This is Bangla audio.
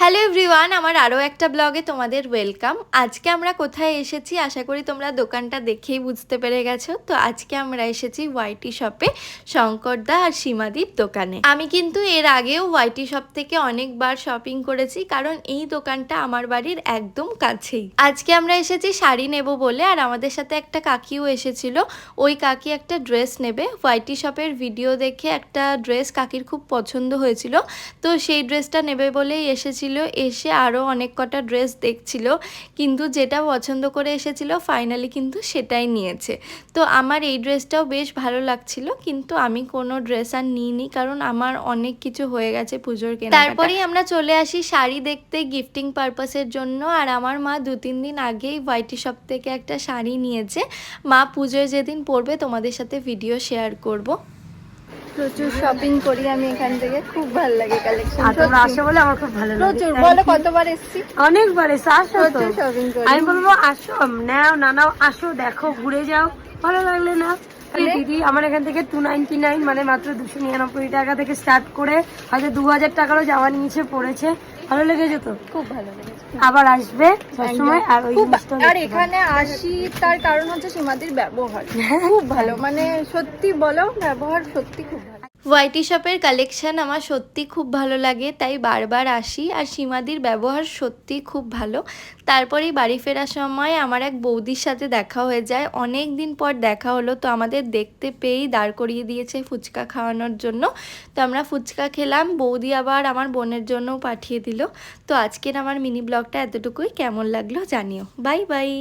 হ্যালো এভরিওয়ান, আমার আরও একটা ব্লগে তোমাদের ওয়েলকাম। আজকে আমরা কোথায় এসেছি আশা করি তোমরা দোকানটা দেখেই বুঝতে পেরে গেছো। তো আজকে আমরা এসেছি ওয়াইটি শপে, শঙ্করদা আর সীমাদির দোকানে। আমি কিন্তু এর আগেও ওয়াইটি শপ থেকে অনেকবার শপিং করেছি, কারণ এই দোকানটা আমার বাড়ির একদম কাছেই। আজকে আমরা এসেছি শাড়ি নেব বলে, আর আমাদের সাথে একটা কাকিও এসেছিল। ওই কাকি একটা ড্রেস নেবে। ওয়াইটি শপের ভিডিও দেখে একটা ড্রেস কাকির খুব পছন্দ হয়েছিল, তো সেই ড্রেসটা নেবে বলেই এসেছিল। এসে আরও অনেক কটা ড্রেস দেখছিল, কিন্তু যেটা পছন্দ করে এসেছিল ফাইনালি কিন্তু সেটাই নিয়েছে। তো আমার এই ড্রেসটাও বেশ ভালো লাগছিল, কিন্তু আমি কোনো ড্রেস আর নিইনি, কারণ আমার অনেক কিছু হয়ে গেছে পুজোর কেনাকাটা। তারপরেই আমরা চলে আসি শাড়ি দেখতে গিফটিং পারপাসের জন্য। আর আমার মা 2-3 দিন আগেই ওয়াইটি শপ থেকে একটা শাড়ি নিয়েছে। মা পুজোয় যেদিন পরবে তোমাদের সাথে ভিডিও শেয়ার করব। প্রচুর শপিং করি আমি এখান থেকে, খুব ভালো লাগে কালেকশন। তোমরা আসো বলে আমার খুব ভালো লাগে। প্রচুর বলো, কতবার এসেছি? অনেকবার এসে আসো তো। প্রচুর শপিং করি। আমি বলবো আসো, নাও না নাও, আসো দেখো ঘুরে যাও, ভালো লাগলে না। দিদি আমার এখান থেকে 299 মানে মাত্র 299 টাকা থেকে স্টার্ট করে হয়তো 2000 টাকারও জামা নিয়েছে, পড়েছে। ভালো লেগেছে তো? খুব ভালো লেগেছে। আবার আসবে সবসময়। আর ওই আর এখানে আসি তার কারণ হচ্ছে সীমাদির ব্যবহার খুব ভালো, মানে সত্যি বলো, ব্যবহার সত্যি খুব ভালো। ওয়াইটি শপের কালেকশন আমার সত্যি খুব ভালো লাগে, তাই বারবার আসি। আর সীমাদির ব্যবহার সত্যি খুব ভালো। তারপরেই বাড়ি ফেরার সময় আমার এক বৌদির সাথে দেখা হয়ে যায়। অনেক দিন পর দেখা হলো, তো আমাদের দেখতে পেয়েই দাঁড় করিয়ে দিয়েছে ফুচকা খাওয়ানোর জন্য। তো আমরা ফুচকা খেলাম, বৌদি আবার আমার বোনের জন্যও পাঠিয়ে দিল। তো আজকের আমার মিনি ব্লগটা এতটুকুই। কেমন লাগলো জানিও। Bye bye.